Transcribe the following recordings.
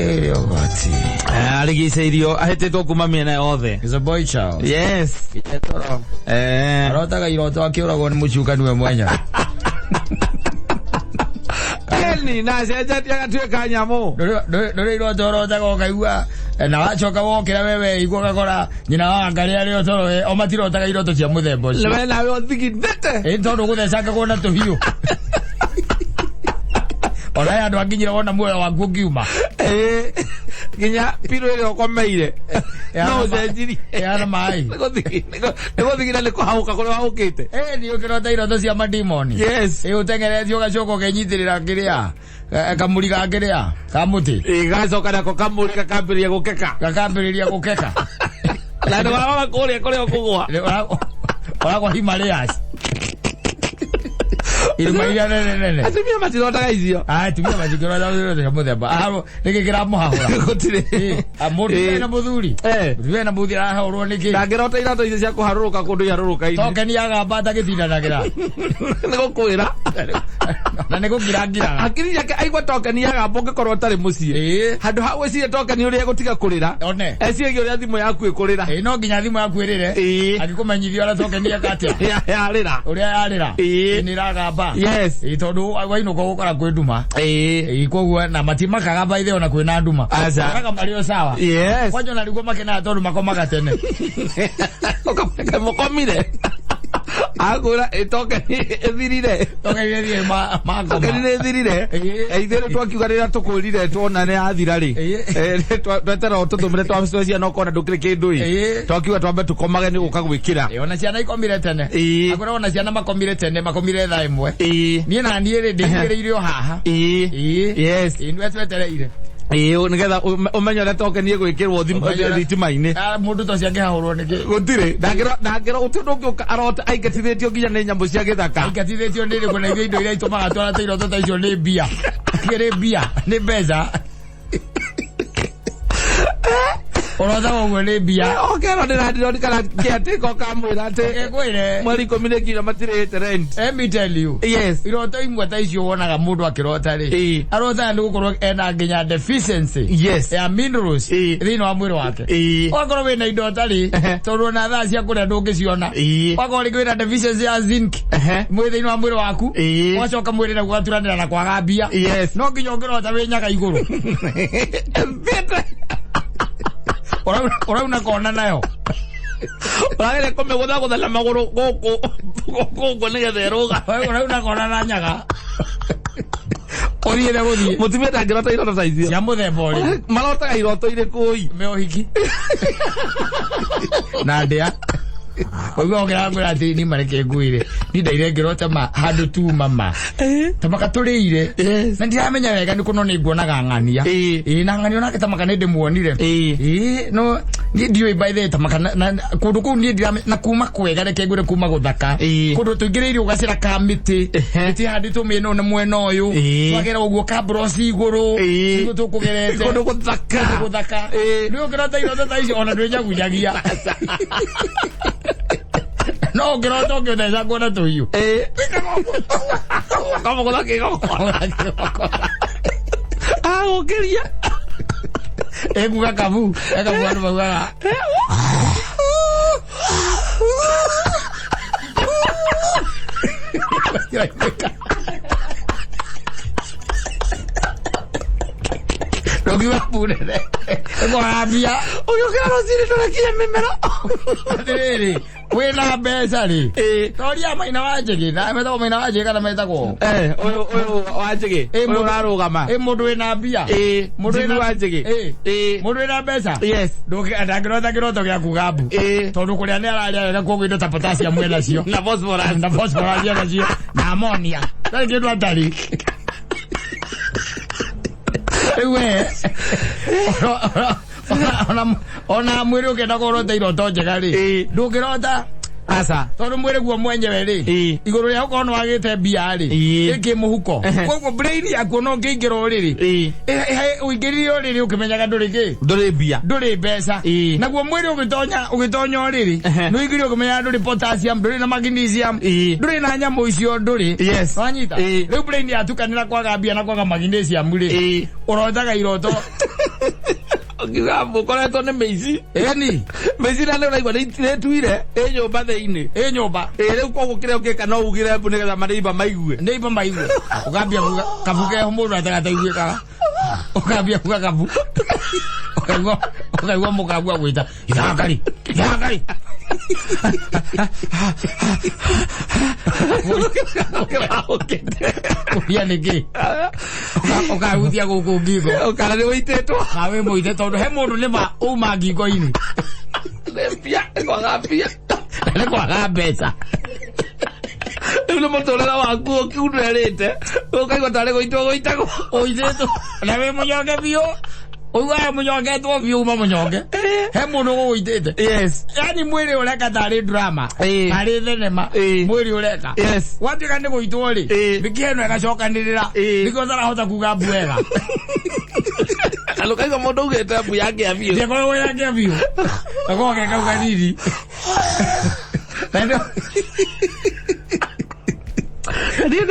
Ogoti. Aligiceirio ahetetwo kuma miena yothe. Is a boy child. Yes. Arotaga iroto akiuragwo ni mucukani we mwenya. Ni na sejatia gatweka nyamo. Ndore iroto rotaga okaigua na wachoka wokira wewe igwa gakora nyina wa ngaria rio toro o matirotaga iroto cia muthembo cio. Lewe na we thigithete. Tondu guthecanga kuona tuhiu. Ora andu anginyira wona muoyo waku ungiuma. Ginya piro ile okomeire. No zenjiri. Yana mai. Nego thigina le kuhauka kule haukite. Ni ukirota iroto cia madimoni. Yes. Utengerethio gacoko kenyitirira kiria. Kamuri gakiria. Kamuti. Gacoka nako kamuri kakambiriria gukeka. Gakambiriria gukeka. Na ndo wa kule okugwa. Ora kwa Himalayas. Ilmaia nene. Atumia matirotaga icio. Tumia matikirota cia muthemba. Aro nikikira muhahura. Gutire. Amuri na muthuri. Riwe na muthuri arahurwo niki. Ndangirota iroto icio cia kuharuruka kundu yaruruka ini. Tokeni agamba atagitindanagira. Niko kwira. Na niko girangira. Akiri yake aigwa tokeni agamba ngikorwo tari mucie. Handu ha gwiciria tokeni uria gutiga kurira. One. Eciria uria thimu yaku ikurira. No nginya thimu yaku irire. Agikumenyithia ora tokeni akatia. Yarira. Uria yarira. Ni ragamba. Yes. Tondu wainuka gukora kwi nduma. Koguo na matimakaga baithe ona kwina nduma. Kaga mario sawa. Yes. Kwanyo na ligoma kena tondu makomaga tene. Okameka mokomire. Agora tokeni ethirire. Tokeni ethirire makoma. Tokeni ethirire. Eithere twakiugarira tukurire tuona ne athira ri. Twetera tutumire twamcia no kona ndukire kindu i. Twakiuga twambe tukomage ni guka gwikira. Ona ciana ikomire tene. Agora ona ciana makomire tene makomire thaa imwe. Nie na nie ri ndingiriirio haha. Yes. Indwe twetereire. Nigetha umenye ria tokeni igwikirwo thitima-ini. Mundu to cia ngihahurwo niki. Gutire. Ndangiro utundu ngiuka arota aingatithitio nginya ni nyambu cia githaka. Aingatithitio ni ri kuna indo iria itumaga twara iroto ta icio ni bia. Kire bia ni mbeca. Orotha ogwe ni bia. Okero ndira kana kiate ko kamwira ati ekwire mweri komine kira matirete rent. Let me tell you. Yes. Iroto imwe ta icio wonaga mundu akirota ri. Arotha ni gukorwo ena nginya deficiency. Yes. Ya minerals. Thini wa mwiri wake. Okorwo wina indo tari tondu na thaa cia kuria ndungiciona. Okorwo ri wina deficiency ya zinc. Thini wa mwiri waku. Wacoka mwiri na gwaturanira na kwaga bia. Yes. No nginya ungirota winyaga iguru. Ora una kona nayo. Ora kome gutha la maguru goko ni getheruga. Ora una kona na nyaga. Ori ere guthie. Mutumia ndangirota iroto ta icio. Cia muthemba uri. Marotaga iroto ire kui. Meohiki. Na ndia. Oigo ngira ngura ati ni mareke nguire. Ni ndaire ngirota ma handu tu mama. Tamaka turire. Na ndiramenya wega ni kuno ni nguonaga ng'ania. Na ng'ania ona tamaka ni ndimuonire. No ni ndioi by the tamaka na kundu ku ni ndiramenya na kuma kwega reke ngure kuma guthaka. Kundu tuingiriire ugacira ka miti. Miti handi tu mino na mwena uyu. Twagera uguo ka brosi iguru. Ni tukugerete. Kundu guthaka. Ni ngirota iroto ta icio ona ndwenyagunyagia. No, grotto che ne sa ancora tu io. Come con la che oh, che ria. Buka kamu. Kamu buka. Lo que va pure. Guardia. Io che non si ritorna chi è me. Vedi? Wena besa ri. Toria maina wajege na meta maina wajege kana meta ko. Oyo wajege. Oyo rarugama. Mundu wena bia. Mundu wena wajege. Mundu wena besa. Yes. Ndoke andagirota giroto gya kugabu. Tondu kuria ne araria ko indo ta potassium mwena cio. Na phosphorus ya cio. Na ammonia. Tari kindu atari. Ewe. Ona mwiri ukenda kurota iroto njega ri ndungirota asa tondu mwiri guo mwenyewe ri iguru ria ukono wagite bia ri iki muhuko koguo brain yaku no ngingira uriri uingirire uriri ukimenyaga nduri ki nduri bia nduri mbeca naguo mwiri ugitonya uriri no ingiri ukimenya nduri potassium nduri na magnesium nduri na nyamu icio nduri wanyita riu brain yatukanira kwaga bia na kwaga magnesium ri urotaga iroto Okiga mukora to ne meici. Eni. Meici na ne raigwa ne tuire. Nyumba theini. Nyumba. Riu kwa gukire ukeka no ugire mbu nigetha mariba maigue. Neiba maigue. Ukambia kabuke mundu atagataigwe ka. Ukambia kuga kabu. Ukaigwa mukagwa gwita. Ithakari. Kuya niki. Ukahutia guku ngingo. Ukara ni witetwo. Kawe muite tondu he mundu ni ma uma ngingo-ini. Lempia kwagapia. Ni kwaga mbeca. Riu muturira waku ukiurerete. Ukaigwa tari goitagwo. Oitetwo. Na we munyonge biu. Uwa munyonge to biu ma munyonge. He mundu guitete. Yes. Yani mwiri ureka tari drama. Tari thenema. Mwiri ureka. Yes. Watika ndi guitwo ri. Bikieno agacokanirira. Because arahota kuga bwega. Alokaiga mundu ugete mbu yake abiu. Ndiko we yake abiu. Agoke kauga nini. Ndio. Ndio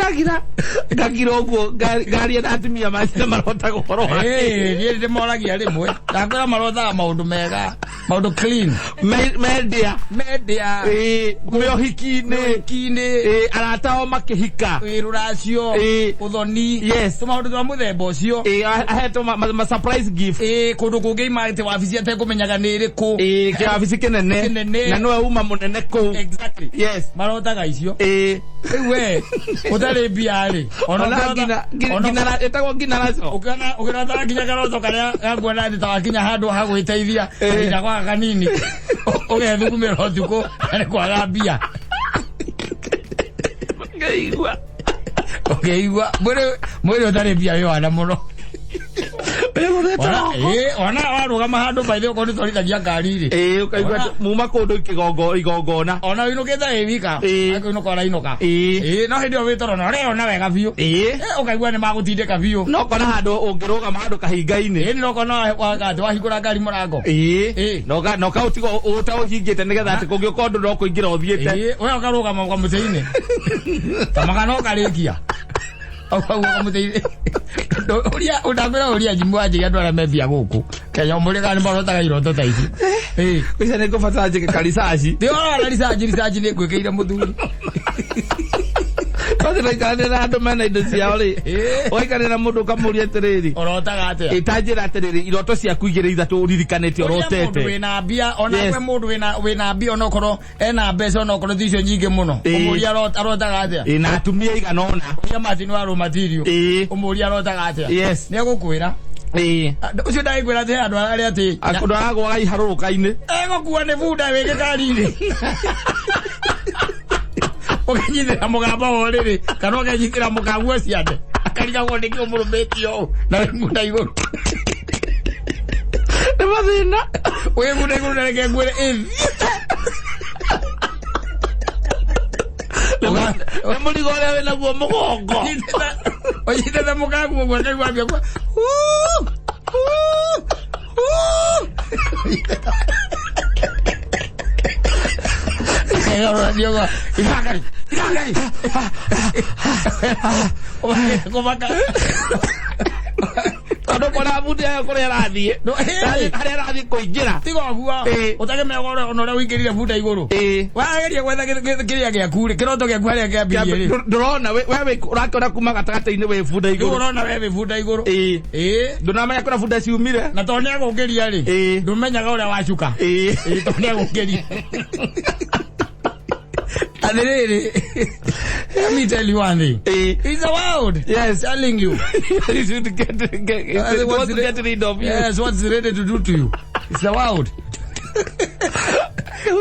ndagira uguo ngari na atumia macio marota gukoro. Niĩ ndĩmoragia rĩmwe ndakwĩra marothaga maũndũ mega, maũndũ clean. Mendia mĩohiki-inĩ arata o makĩhika rũracio ũthoni tũmaũndũ twa mũthemba ũcio ahetwo ma surprise gift kũndũ kũngĩ imarĩte wabici atekũmenyaga nĩ ĩrĩkũ kĩwabici kĩnene na nĩwe uma mũnene kũu. Exactly. Yes. Marotaga icio rĩu we ũtarĩ mbia-rĩ ona etagwo ngina nacio ũkĩrotara nginya karoto karĩa gakuona thĩ ta wakinya handũ ha gwĩteithia kahinda gwa kanini ũgethukumĩra ũtukũ na nĩ kwaga mbia. Ũkĩigua mwĩrĩ ũtarĩ mbia wĩwana mũno. Ona warũgama handũ baithe ũkorwo nĩtwarithagia ngari-rĩ ũkaigua muma kũndũ igongona ona wĩnũkĩte wĩ wika akĩinũka ũrainũka no hĩndĩ ĩyo wĩ toro na ũreyona wega biũ ũkaigua nĩ magũtindĩka biũ no kona handũ ũngĩrũgama handũ kahinga-inĩ no kona wahingũra ngari mũrango no kaũtiga ũtaũhingĩte nĩgetha atĩ kũngĩũka ũndũ no kũingĩra ũthiĩte we ũkarũgama kamũtĩ-inĩ tamaga no karĩkia kamũtĩ-inĩ ũndamĩra ũria njimu wanjĩgia andũ arĩa mebia gũkũ Kenya mũrĩga nĩ marotaga iroto ta ici kũica nĩ ngũbatara njĩke ka research ndĩorora research nĩ ngwĩkĩire mũthuri Wathiraikanĩra andũ mena indo ciao-rĩ waikanĩra mũndũ ũkamũria atĩrĩrĩ ũrotaga atĩa ĩtanjĩra atĩrĩrĩ iroto ciaku igĩrĩ ithatũ ũririkanĩte ũrotete mũndũ wĩna mbia ona kwe mũndũ wĩna mbia onokorwo ena mbeca onokorwo ticio nyingĩ mũno ũmũria arotaga atĩa na atumia igana ũna ũria Martin wa raw material ũmũria arotaga atĩa nĩ egũkwĩra ucio ndaigwĩra atĩ andũ arĩa atĩ andũ aragwaga iharũrũka-inĩ egũkua nĩ bunda wĩ gĩkari-inĩ ũkenyitĩra mũgamba wa ũrĩrĩ kana ũkenyitĩra mũkabu wa ciande akarigagwo nĩkĩ ũmũrũmĩtie ũũ na wĩ ngunda igũrũ nĩ mathĩna wĩ ngunda igũrũ na reke ngwĩre nĩ mũrigo ũrĩa wĩ naguo mũgongo ũnyitĩte mũkabu ũguo akaigua ambia kwa Diego, Isakari. Tondũ kona bundi ayo kũrĩa arathiĩ harĩa arathiĩ kũingĩra tiga ũguo ũtakĩmenya ona ũrĩa ũingĩrire bunda igũrũ wageria gwetha kĩrĩa gĩaku-rĩ kĩroto gĩaku harĩa kĩambirie-rĩ ndũrona we ũrakĩona kuma gatagatĩ-inĩ wĩ bunda igũrũ ũrona we wĩ bunda igũrũ ndũnamenya kũrĩa bunda ciumire na tondũ nĩegũkĩria-rĩ ndũmenyaga ũrĩa wacuka tondũ nĩegũkĩria and let me tell you one thing. It's a world. Yes, telling you. You should get rid of you. Yes, what's ready to do to you? It's the world.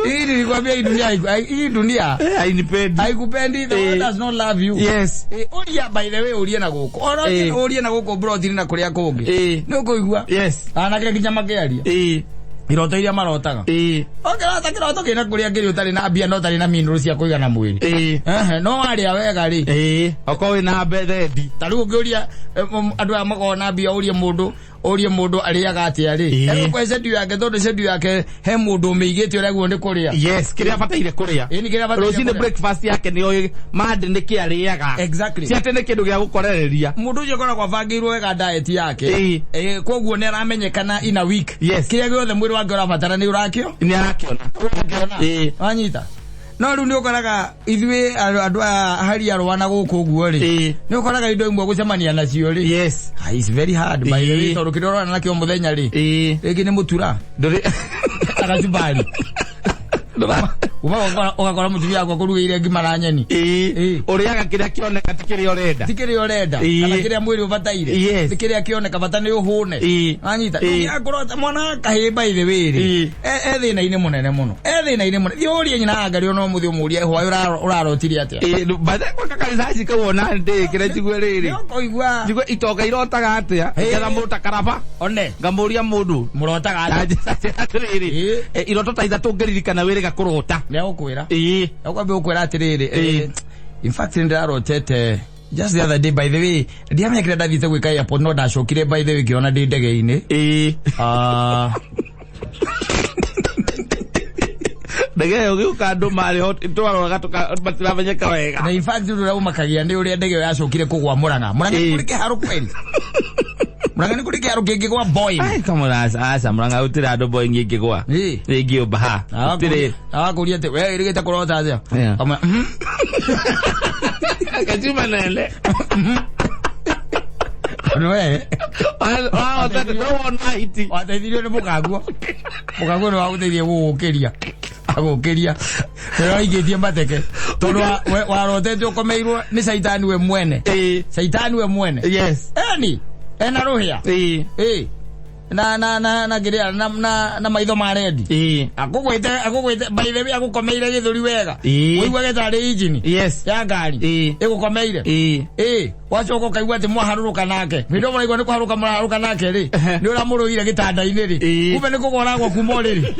Hii nilikwambia hii dunia hainipendi. Haikupendi. The world does not love you. Yes. Ulia by the way ulia na guko. Ulia na guko bro thini na kuria kungi. Nĩ ũkũigua? Yes. Anake nginya makĩaria. Iroto iria marotaga ongerata kĩroto kĩna kũrĩa ngĩrĩ ũtarĩ na mbia no ũtarĩ na minerals cia kũigana mwĩrĩ no warĩa wega-rĩ okorwo wĩna mbethendi ta rĩu ũngĩũria andũ aya makoragwo na mbia ũrie mũndũ orie mundu ariaga atia ri ego kwese ndio yake tondu se ndio yake he mundu meigite ore guo ni kuria yes kiria bataire kuria ni kiria bataire rocine breakfast yake ni oy mad ni kiariaga exactly ciate ni kindu gia gukorereria mundu ucio kora kwa bangirwo wega diet yake koguo ne ramenyekana in a week kiria giothe mwiri wake urabatara ni urakio ni arakiona anyita no ru ni ukoraga ithwe andu hari arwana guku guo ri ni ukoraga indo imwe gucemania nacio ri yes it's very hard by the way tondu kirora na kio muthenya ri rigi ni mutura nduri agacubari ugakora mutumia wako kurugeire ngima na nyeni uriaga kiria kioneka tikiri urenda kana kiria mwiri ubataire tikiri kioneka bata ni uhune anyita ngiakorota mwana kahimba ithe wiri thina ine munene muno thiurie nyina angari ono muthi umurie hwayo urarotiri atia bata kwa kakarizaji kawona ndi kiria jigwe riri jigwe itoka irotaga atia kera muta karaba one ngamuria mundu murotaga atia riri iroto ta ithatu ngiririkana wiri gakurota ukwira ukwambe ukwira atiriri in fact ndarotete just the other day by the way ndiamenya kire ndathite gwika airport no ndacokire by the way kiona ndi ndege-ini ndege yo giuka andu mari hot twaro gatuka batiramenyeka wega na in fact ndu raumakagia ndi uria ndege yacokire kugwa Murang'a kuri kiharu kweli Murang'a ni kuri kiharu kingigwa Boeing ai kama asa Murang'a utira andu Boeing ingigwa ringio baha utire kuria te we irigita kurota atia kama kajuma nele noe that no one night wateithirio ni mukaguo no waguteithie gugukiria agukiria pero igetie mateke tondu warotete ukomeirwo ni saitani we mwene yes ena ruhia na giria na maitho ma rendi akugwite by the way agukomeire githuri wega uigwa getari engine ya ngari igukomeire wacoka kaigwa ati mwaharuruka nake video muraigwa ni kuharuruka mwaharuruka nake ri ni uramuruire gitanda-ini ri kumbe ni kugoragwo kuma riri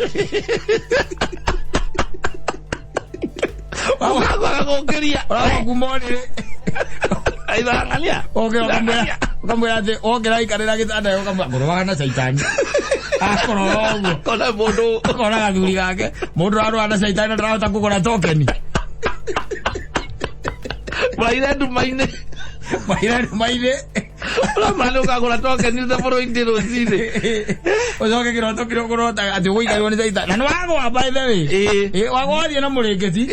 wagukiria kuma riri aidangalia ukamwira ati ongera ikarira gitanda ukamwira na saitani akorogo kona mundu kona gathuri gake mundu arwana saitani ndarahota kugura tokeni maine la mano kagura tokeni za foro indiro zile ozoke kiroto kirogorota ati uiga yoni saitani na wago by the way wago thie na murengeti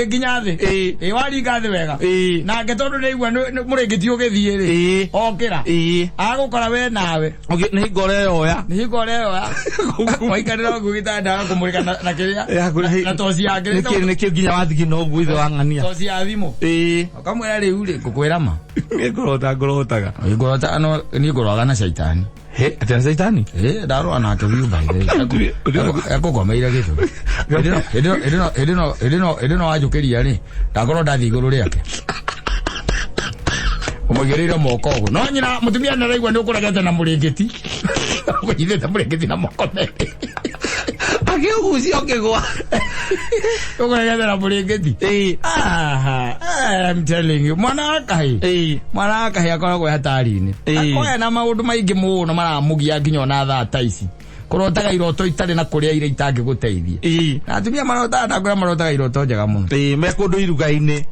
nginya thi wari gathi wega na ngetondu ni igwa murengeti ugithie ri okira agukora we nawe ni gore oya waikarira gugitanda kumurika na kiria na tosi yake ni nginya wathi no gwithe wangania tosi ya thimu akamwira riu ri kukwira ma ngorotaga ano ni ngoroga na saitani atena saitani ndaro anake viu by akukomeire gitu edino ajukiria ri ndagoro ndathi iguru riake umugereire moko ugu no nyina mutumia naraigwa ni ukuragete na murengeti ukujithete murengeti na moko meri akiugucia ukigwa ukuragete na murengeti I'm telling you mwana akahi akoragwo hatari-ini akoya na maundu maingi muno maramugia nginya na thaa ici kurotaga iroto itari na kuria ire itangi guteithie na atumia marotaga iroto njega muno me kundu iruga-ini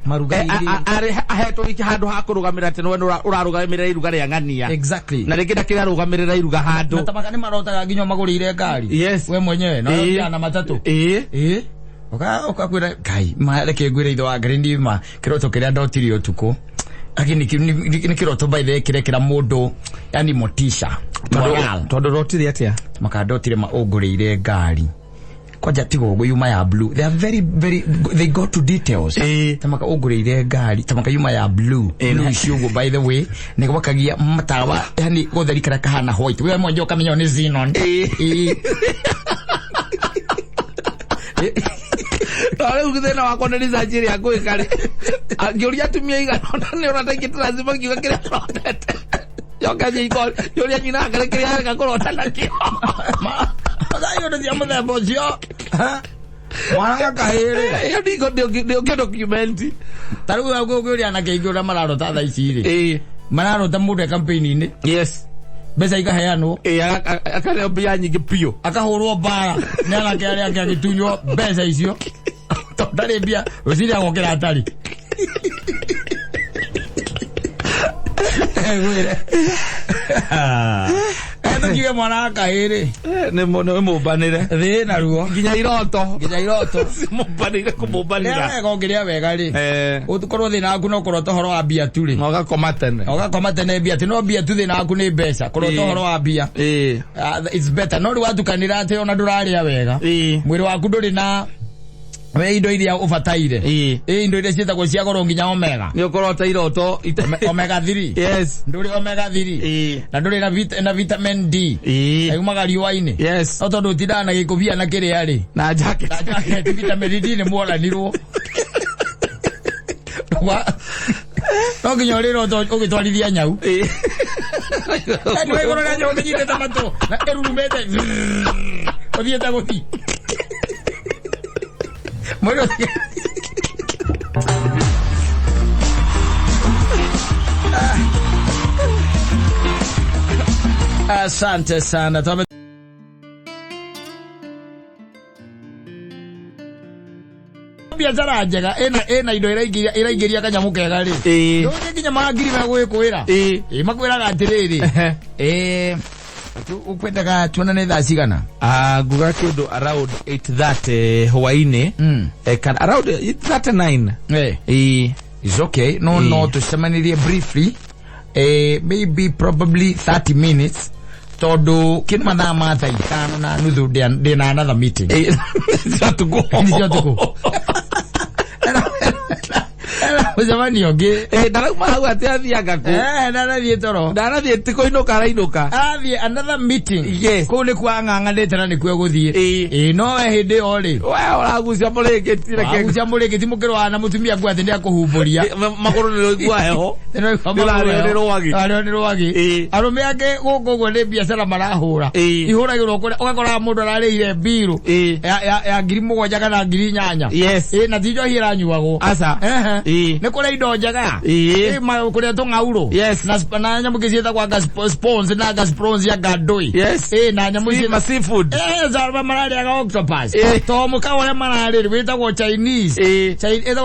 ahetwo iki handu ha kurugamira ati no urarugamira iruga ria ng'ania exactly na ringi ndakira rugamirira iruga handu na tamaka ni marotaga nginya magurire ngari we mwenyewe na matatu ukakwira kai mareke ngwire itho wa ngari ndima kiroto kiria ndotiri utuku lakini ni kiroto by the kirekera mundu yani motisha tondu rotiri atia makadotire maungurire ngari kwaja tigo go yuma ya blue they are very they go to details tamaka ungurire ngari tamaka yuma ya blue shugo by the way ni wakagia matawa yani gotheri kara kahana white we mwenje ukamenya ni xenon Tore ugithena wako ni sajiri yako ikari. Ngiuria tumia igana ni unatakita lazima kiuga kile protete. Yoka jiko yoria nyina kale kile haraka kurota nakio. Ayo ndio mwe bozio. Mwana kahire. Yo digo document. Taru ugo uria na keigura mararo ta tha ici ri. Mararo ta mude campaign ni. Yes. besa ikaheanwo akareo mbia nyingi pio akahurwo bara nala kale akagitunywo besa icio tondari mbia uciria gokera atari eno kiwe mwana akaire ne mubanire thina ruo nginya iroto mubanire kumubanira gogeria wega ri utukorwo thina aku no korwo tohoro wa bia tu ri ogakoma tene bia tu no bia tu thina aku ni mbeca korwo tohoro wa bia it's better no ri watukanira ate ona nduraria wega mwiri waku nduri na we indo iria ubataire indo iria cietagwo cia goro nginya omega ni ukorwo ta iroto omega 3 yes nduri omega 3 na nduri na vitamin D ayumaga riwa-ini yes no tondu tindana na gikubia na kiria ri na jacket vitamin D ni mworanirwo no nginya uri roto ugitwarithia nyau anyway goro na nyau nginyite tamato na erurumete othieta guthi Bueno, asante sana. Biashara njega ena indo iraigiria kanyamu kega ri. No nginya magiri na gwikuira. Makwiraga atiriri. Ukwendaga tuonane thaa cigana nguga kindu around 8:30 hwaini kan around 8:39 is okay no tusemanirie briefly maybe probably 30 minutes todo kin mathaa ma thaa 5 na nuthu ndina another meeting Ndio Uzamani yoge ndarauma hau ati athianga ku ndarathie toro ndarathie tiko inuka rainuka athie another meeting yes kule kwa ng'ang'anite na nikwe guthie no hindi ori wa uragucia muringeti reke gucia muringeti mukirwa na mutumia ngwa ndia kuhumburia maguru ni gwa heho ni rwagi arume ake gugu ni biashara marahura ihuragirwo kure ugakora mundu ararire biru ya ngiri 7 kana ngiri 8 yes na tijo hiranyuagwo asa ne kore indo njaga ma kore to ngauro na nyamu kisieta kwa gas spawns na gas prawns ya gadoi na nyamu ma seafood zarba marari ya octopus to mukawa marari wita kwa Chinese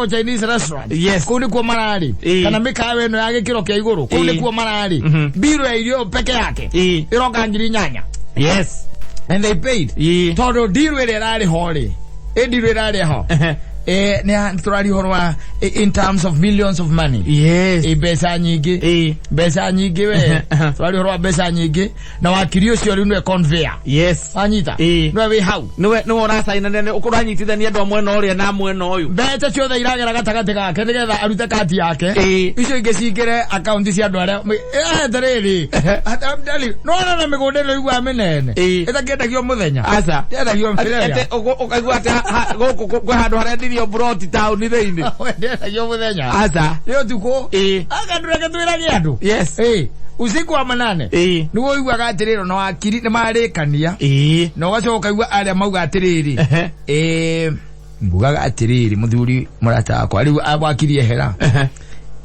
Chinese restaurant kuni kwa marari kana mikawe no yage kiro kia iguru kuni kwa marari biro ya ilio peke yake iroka ngiri 8 yes and they paid todo deal ile rari hori deal rari ho ne turari horwa in terms of millions of money besa nyingi we turari horwa besa nyingi na wakirio cio ri no conveyor anyita no we how no ora saina ne ukuranyitithania ndo mwena uria na mwena uyu beta cio iragera gatagati gake nigetha arute kati yake icio ingi cingire account cia andu aria tariri atamdali no na migunde no igwa menene etakiendagio muthenya asa endagio mfirera ukaigua ata goko handu haria yo broti town thini yo muthenya asa yo tuko akandureke twirage andu usiku wa manane niwo igwaga atiriro no akiri ni marikania no gacoka igwa aria mauga atiriri ngugaga atiriri muthuri murata akwa riu abwakirie hera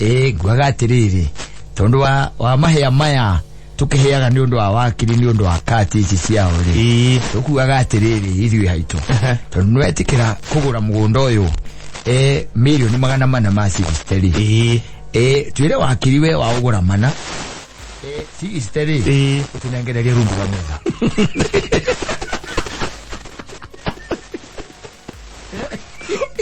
ngugaga atiriri tondu wa mahia maya tukiheaga ni undu wa wakiri ni undu wa kati ici ciao ri tukuaga atiriri ithui haitu tondu wetikira kugura mugunda uyu milioni 400 ma cigisteri twire wakiri we wa ugura mana cigisteri utinengereria rumbu wa metha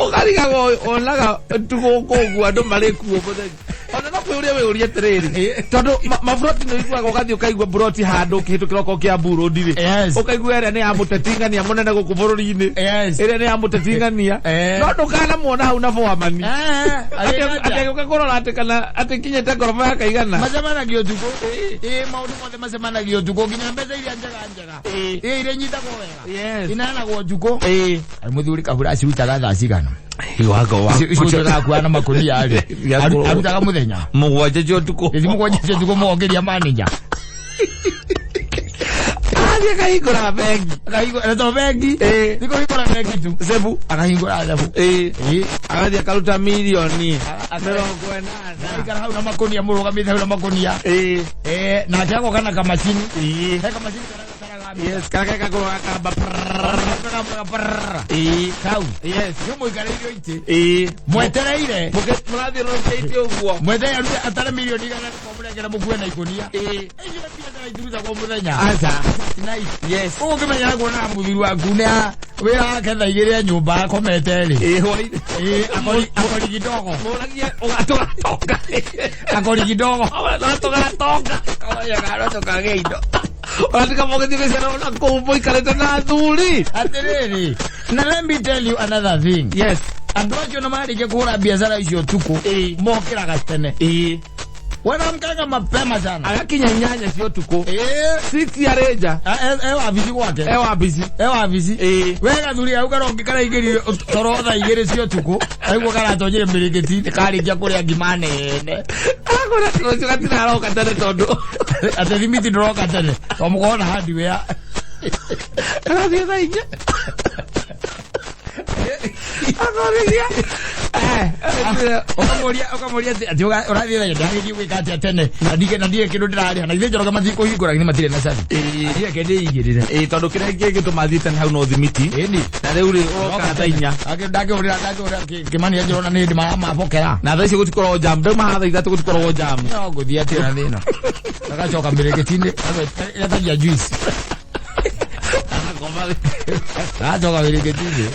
ogarigago onaga tuguko gwa ndo marekuo muthenya ona no kwe uria we uria tiriri tondu mabroti no igwa gogathi ukaigwa broti handu kihitukira ko kia Burundi ri ukaigwa ere ne ya mutetingania munene guku bururi-ini ere ne ya mutetingania no ndukana muona hau na foamani ati ukakorora ati kana ati kinyete ngorofa ya kaigana macemanagio tuko maundu mothe macemanagio tuko nginya mbeca iria njega iria nyitagwo wega inanagwo tuko muthuri kabura acirutaga thaa cigana iwago wa icucaga kuana makuni ari arutaga muthenya mugwanje jo tuko mugwanje jo tuko muongeria manager Aje kahingura bengi. Kahingura to bengi. Niko hingura bengi tu. Sebu akahingura sebu. Akaja karuta milioni. Mirongo 8. Ikara hau na makonia murugamite hau na makonia. Na chako kana kama chini. Kama chini kana yes, kaka ko akaba. Kau. Yes, yomo ikaririo ite. Mwetereire. Murathi roteite uguo. Mwetereire atara milioni kana komurengera mukue na ikonia. Iyo pia tara iduza kwa muthenya. Acha. Nice. Yes. Ugo kimenya kuona muthiru waku ne wira ketha igire nyumba kometeri. Hoi. Akori kidogo. Muragia ugatoka toka. Akori kidogo. Ugatoka toka. Kaya garo toka geido. Unataka mmoja sana unakombo ikaleta na adhuri. Atereri. Na let me tell you another thing. Yes. Andocho na mali ke kura biashara hiyo tuko. Mokira gatene. Wana mkanga mapema sana. Akakinyanyanya sio tuko. 6 ya reja. Ewa bizi kwake. Ewa bizi. Wega dhuria ukaronge kana igiri torotha igiri sio tuko. Aigwa kana tonjire mirigeti kali kya kuri agimane ne. Akora tuko katina roka tane todo. Ate limiti roka tane. Omukona hardware. Kana dia sainya. Akoria. Okamoria ati urathira ya ndari gwikati atene nadike kindu ndirari na ithe njoroga mathiko hingura ni matire na sabi ndike kende igirire tondu kire ngi tumathite hau no thimiti na riu ri oka thainya ndake urira kimani njorona ni ndi mabokera na thaici gutikoro jam ndu mahatha ithatu gutikoro jam no guthia atira thina agacoka mbireketini etagia juice Ajoga vireketini.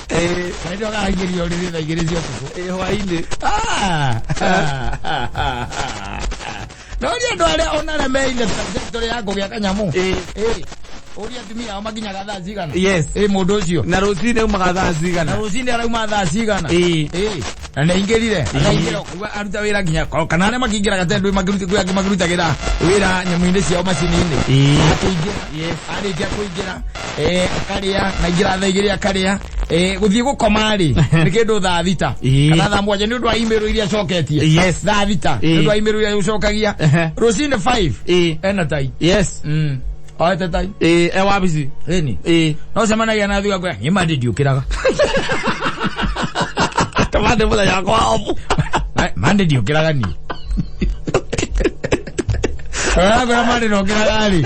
Ajoga hangiri oriri na igiri sio tuko. Hwaini. Ndio ale onare meile sector yako ya kanyamu. Oria tumia amaginya gathaa zigana. Yes. Mundu ucio. Na ruzine uma gathaa zigana. Na ruzine arauma gathaa zigana. Na ndaingirire. Ndaingiro aruta wira ginya kana ne makingira gatendu magiruta gira wira nyamuinde cia macini-ini. Akuingira. Yes. Ari tia kuingira. Akaria na igira thaigiria akaria. Guthii gukoma ri ni kindu thaa thita. Kana thaa mwanya ni undu wa email iria coketie. Yes. Thaa thita. Ni undu wa email iria ucokagia. Ruzine 5. Ena tai. Yes. Oete tai. Ewa bizi. Eni. No semanagia na thiga kwa nyima ndiukiraga. Tamande mula ya kwao. Mande ndiukiraga ni. Agora mande ndiukiraga ni.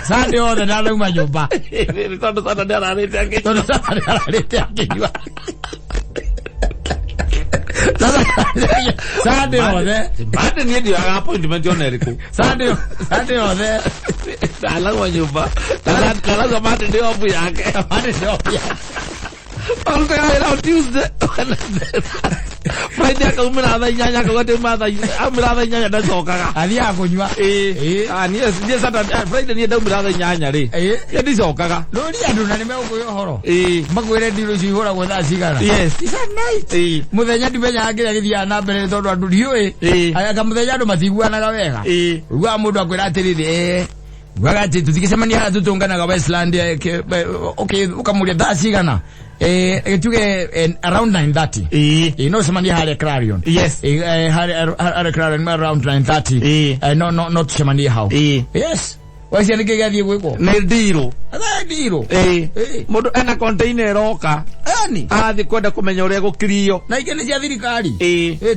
Sande othe ndalauma nyumba. Tondu sana ndararite ake. Tondu sana ndararite ake. Sande othe. Mande ni ndio appointment yone riku. Sande othe. Ndalauma nyumba. Ndalauma mande ndio ofu yake. Mande ndio ofu yake. Alta era Tuesday. Friday akamira nyanya kagote matha amira nyanya ndacokaga. Athi akunywa. Ni Saturday Friday ni ndaumira nyanya ri. Ndicokaga. Lori andu na nimekuyo horo. Magwire ndiro cihura gwa thaa cigana. Yes. It's a night. Muthenya ndimenya angira githia na mbere tondu andu ndiui. Aya muthenya andu matiguanaga wega. Uga mundu akwira atiriri Wagati tutikisema tutunganaga Westland okay ukamulia thaa cigana tuge around 9:30 no semani hale Clarion. Yes. Hale Clarion around 9:30 no semani how. Yes. Wasi anike gathi gwiko ne diro ada diro mundu ena container roka ani athi kwenda kumenya uria gukirio na ikene cia thirikari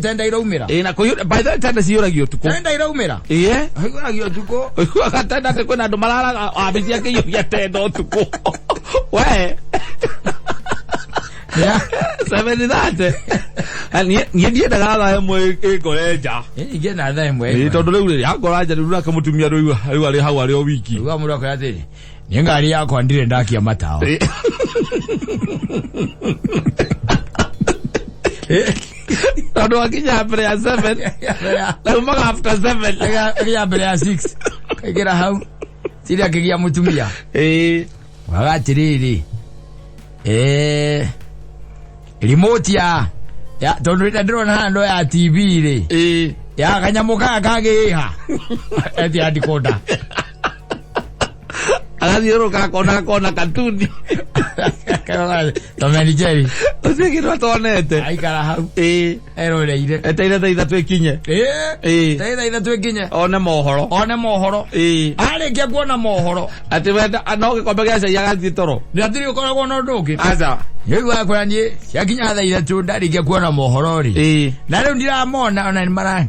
tenda iraumira na by the tenda ciuragio tuko tenda iraumira haiguragio tuko agatenda te kwena andu marara abici ake iyo tenda tuko we ya sabeni date ni ndiye daga emwe ekoreja ige na tha emwe tondu riu ri akoraja riu nakamutumia riu ari hau ari o wiki uga mundu akora atiri ni ngari yako ndire ndakia matao tondu akinya mbere ya 7 na umaga after 7 ya mbere ya 6 kagira hau tiri akigia mutumia wagatiriri remote ya tondu ndrona hando ya TV ri ya kanyamuka kagiha eti adikoda alathi roka kona katuni Tomeni Jerry. Usikirwa tonete. Aikara hau. Eroreire. Eteire twekinye. Teire twekinye. One mohoro. Arĩkia kuona mohoro. Ati wenda no gikombe gĩa cai agathii toro. Ndatiri ukoragwo na undu ungi. Aca. Yeu akora nie yakinya thaa ithatũ ndarĩkia kuona mohoro ri. Na rĩu ndiramona ona ni marani.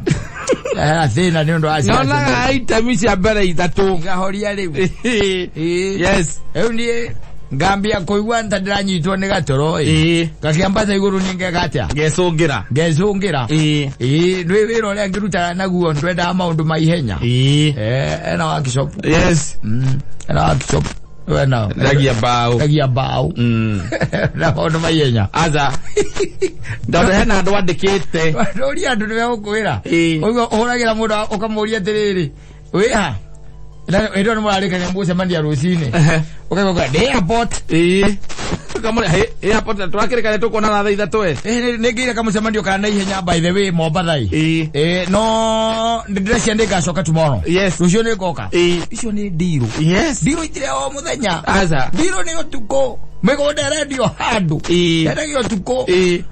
Thina ni undu acia. Nonaga itemi cia mbere ithatũ. Ngahoria rĩu. Yes. Rĩu nie ngambia kuigua ndiranyitwo ni gatoro ngakiambata iguru ninge gatia ngecungira nwi wira uria ngirutaga naguo ndwenda maundu maihenya ena wa kishop. Yes. Ena wa kishop wena ragia bao na maundu maihenya aza ndondo hena andu andikite uria andu niwe gukwira uguo uhuragira mundu ukamuria atiriri wiha ndo ni mwarika nyambu semania rusine ukagoga de airport kamule airport twakirikane tukona na thaa ithatũ nigire kamucemanio kana ihenya by the way Mombathai no ndiracia ndigacoka tomorrow. Yes. Rucio ni ngoka icio ni ndiru. Yes. Ndiru itire o muthenya aza ndiru ni utuko migunda radio handu ndagio tuko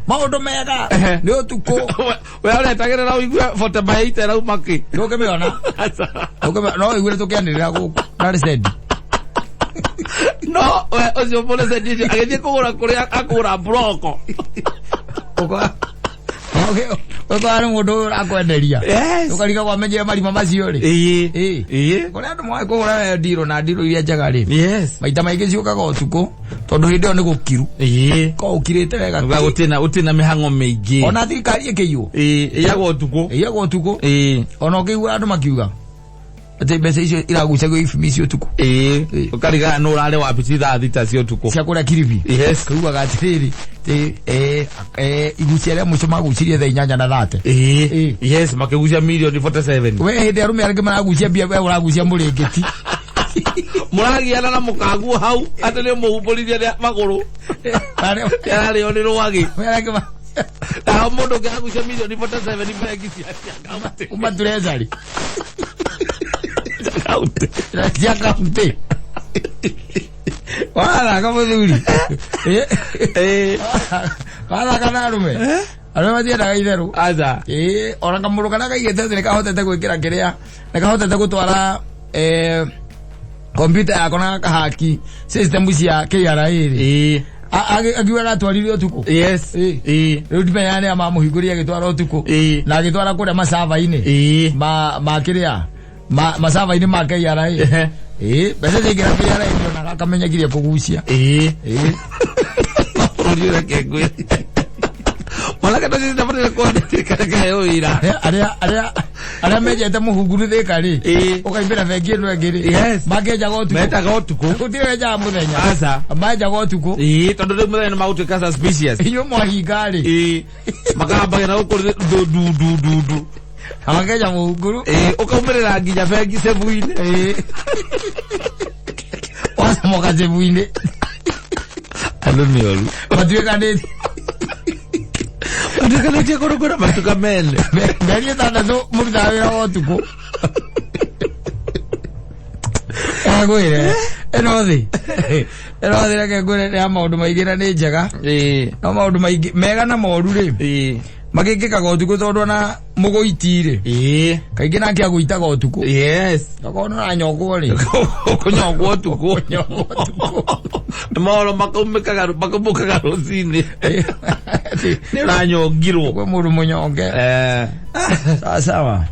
maundu mega ni utuko we uretagirira uigua 48 era umaki ndoke miona no igure tukianirira guku nari said no we ucio pole said agithie kugura kuria akura broko Ukari mundu akwenderia. Ukariga kwamenyera marima macio ri. Kuri andu mwa kugura ndiro na ndiro iria njega ri. Yes. Maita maingi ciukaga utuku tondu hindi ni gukiru. Ko ukirite wega. Utina mihango mingi. Ona thirikari ikiyu. Iyago utuku. Ona ukigua andu makiuga ati mbeca icio iragucagia ifimi cio tuku ukariga no urare wabici thaa thita cio tuku cia kuria kiribi. Yes. Kuugaga atiriri igucia ria muico magucirie thaa 8 na 30. Yes. Makigucia milioni 47. We hindi arume arige maragucia bia we uragucia muringiti muragiana na mukagu hau ati ni muhumbũrithia maguru ari oni rwagi na mundu ngagucia milioni 47 bengi cia umaturezari Jakaute. Wala kama dhuri. Wala kana rume. Arema dia daga itheru. Aza. Ora kamuru kana kaigete ni kahotete gwikira kiria. Na kahotete gutwara computer yako na haki system cia KRA ri. Agiwara atwarire utuku. Yes. Riu ndimeyane ama muhiguria agitwara utuku. Na agitwara kuria masava-ini. Ma kiria. Masava ini make yara bese zigira yara ndio na kamenya giria kugucia urire kegwe mala kato sisi tapata kwa ndika yo ira aria mejete muhuguru thikari ukaimbira vengi ndo engiri makeja gotuku meta gotuku kutire ja muthenya asa maja gotuku tondu ri muthenya mautuka suspicious iyo mwahingari makamba na ukuri du amakeja muhuguru ukaumberera nginya bengi sebuine wasa moka sebuine alumioru matuika ndeti matuika korokora matuka mele beri tanda so murda wira wotuko agwire enothi reke ngure ya maundu maingira ni njega no maundu maingi mega na moru ri magikikaga utuku tondu na mugoitire kaingi nake aguitaga utuku. Yes. Akona na nyogwo ri kunyogwo utuku moro makumbukaga rusini ni na nyogirwo kwe mundu munyonge sawa